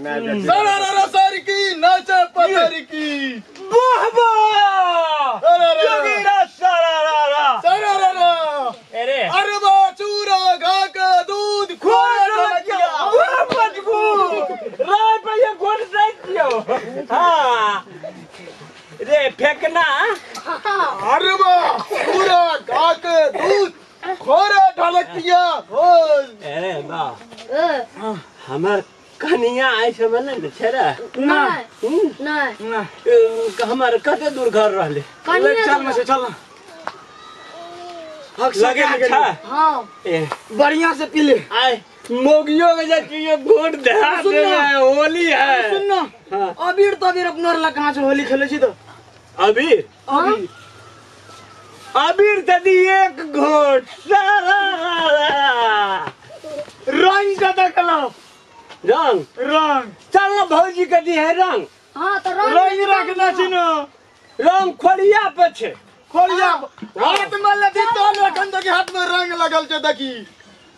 सरारा sir की नाचे पतर की वाह वाह जोगीरा सरारा सरारा अरे अरबा चूरा घा का दूध खोरा ढलकिया मजबूत राय पे ये गोल दियो हां रे फेंकना अरबा चूरा घा का दूध खोरा ढलकिया खोल अरे बा हमार कनिया ऐसे बने न छरा नहीं हमार कते दूर घर रहले चल में से चल लगे अच्छा हां बढ़िया से पी ले आए मोगियो के जाके घोट दहा दे होली है सुन ना हां अबीर तो अबीर अपना वाला कहां से होली खेले छी तो अबीर अबीर तदी एक घोट सारा रंग का देखलो रंग चल ना भौजी कदी है रंग हां तो रंग रखना छी ना रंग खोलिया पे छे खोलिया हाथ में लगी तो रखन तो के हाथ में रंग लगल छे देखी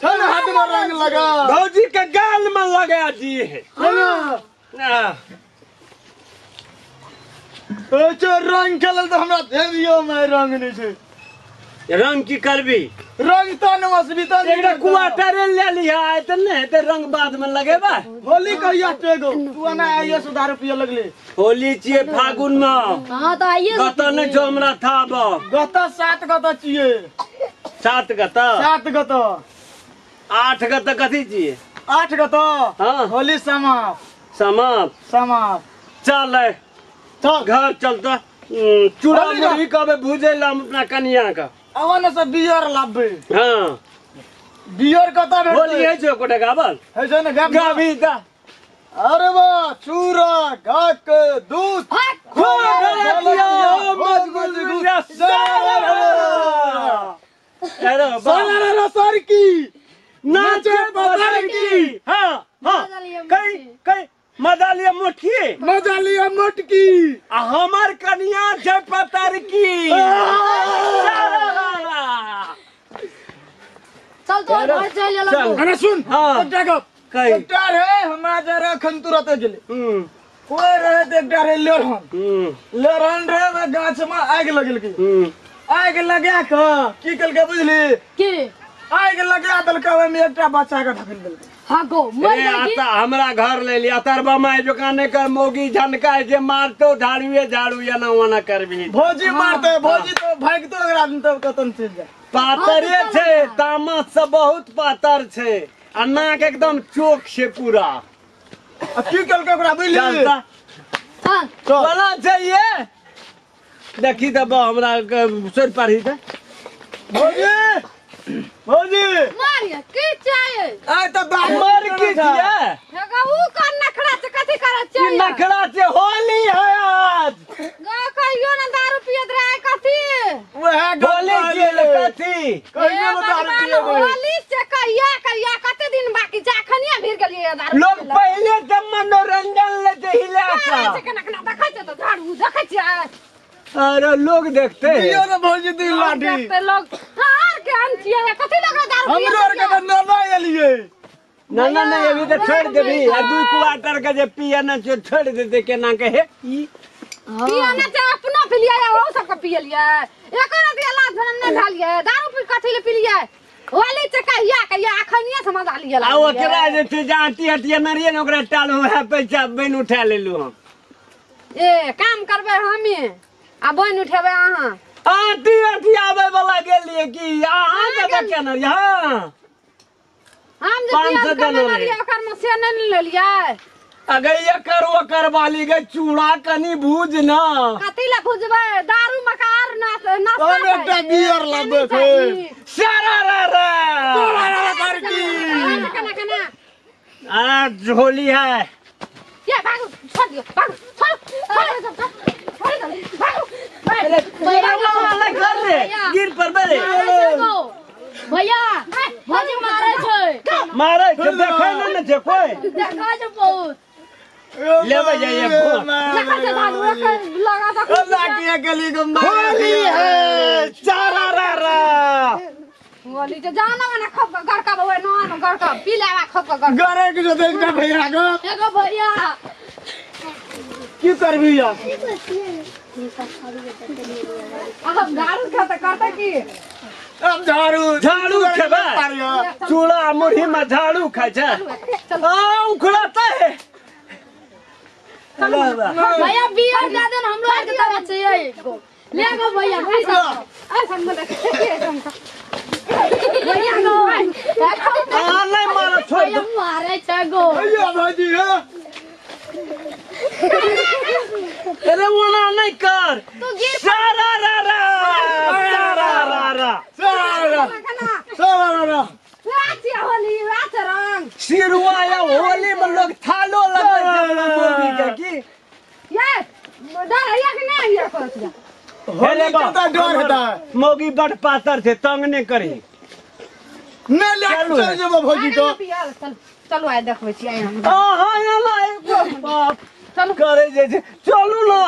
चल हाथ में रंग लगा भौजी के गाल में लगा दिए है ना अच्छा रंग खेलल तो हमरा दे दियो मैं रंग नहीं छे रंग की करबी रंग तो नमस्वी तो एकटा क्वार्टर ले लिया है त नहीं ते रंग बाद में लगेबा होली कहिया टेगो तू ना आइए सुधार रुपया लगले होली छिए फागुन में हां तो आइए गता ने जो हमरा था बा गता 7 गता छिए 7 गता 7 गता 8 गता कथी छिए 8 गता हां होली समाप्त चल चल घर चलता चूड़ा मुरही कबे भूजे ला अपना कनिया का अवन से बियर लाबे हां बियर कता भेट होली है जो कोटे गाबल है जे ना गाबी दा अरे वाह चूरा घा के दूध खोआ ढलकिया मजबूत अरे सरारा सर की नाचे पतर की हां हां कई मजा लिया मोटकी हमार कनिया छे पतर की चल तो घर चल लो अरे सुन हाँ। एक जगह कई एकटार है हमरा जरा खन तुरत गेले कोई रहे तो एकटार है लेरहन रहे में गाछ में आग लगल की आग लगा के की कल के बुझली के आग लगा दलका में एकटा बच्चा के ढकल देल हां गो मर गई हमरा घर ले लिया तरबा माय दुकाने का मोगी झनका जे मारतो झाड़ू या ना वना करबी भौजी मारते भौजी तो भागतो अगर आदमी तो कतन चल जाए पातरे छे तामस से बहुत पातर छे आ नाक एकदम चोक से पूरा की कल के ओकरा बुझली चलता हां बना चाहिए देखी तब हमरा सर पर ही भौजी मारिया के चाहिए आय तो मर की छिए हेगा ऊ का नखरा से कथि करे कि चाहिए नखरा से होली है आज गा कहियो ना दारू पियत रहे कथि वह होली के कथी कहियो ना दारू पिए होली से कहिया कते दिन बाकी जाखनिया भीड़ गेलिए दारू लोग पहले से मनोरंजन लेते हिला का नखरा देखै छ तो झाड़ू देखै छ अरे लोग देखते पियो ना भौजी दी लाठी देखते लोग हार के हम छिए कथि लग दारू हमरो और के ना ना एलिए ना अभी तो छोड़ देबी आ 2 क्वार्टर का जे पिया ना छोड़ देते केना कहे पिया ना चाहे अपना पी लिया या वो सबको पी लिया एको रति लाज भरन नहीं ढालिए दारू पी कथि ले पी लिया होली से कहिया अखनिया समझ आ लिया आ ओकरा जे थे जाती हटिया नरिए न ओकरा टाल है पैसा बन उठा लेलु हम ए काम करबे हमी आ बन उठेबे अहाँ आती आवे वाला गेलिए कि अहाँ के केना हां हम जे 500 पिया देना लिया ओकर में से नहीं ले लिया अगर ये कर वाली के चूड़ा कनी भूज ना कथि ला भुजबे दारू मकार ना और एकटा बियर लाबे थे सरारा कना आज होली है ये भागो छोड़ दियो भागो छोड़ गिर पर बरे भैया भौजी मारे छै देखै न छै कोई देखा जे बहुत लेबे जाइए देखा जे दारू लगा दा लाठी गली गम होली है सरारा होली के जाना मने खप के गड़का बवे न गड़का पी लेवा खप के गड़का गरे के जो देखता भैया को एगो भैया की करबी या अब गारू खाता करता की अब झाड़ू झाड़ू खेबे चूड़ा मुढ़ी में झाड़ू खाय छै आ उखड़ता है भैया बियर दे देन हमरो आके दवा चाहिए एगो ले गो भैया पैसा आ संग में भैया गो आ नहीं मार छोड़ भैया मारे छ गो भैया भाजी है अरे वना नहीं कर तू गिर सारा रा रा सारा रा रा सारा राती होली रात रंग सिरवा या होली में लोग थालो लगे छै मोगी के की ये डर है कि नहीं ये करत जा होली का तो डर होता है मोगी बड़ पातर से तंग नहीं करी न ले चल जेबो भौजी को चल चलो आइ देखबै छी आइ हम हां एला एक बाप चल करे जे छै चलू ना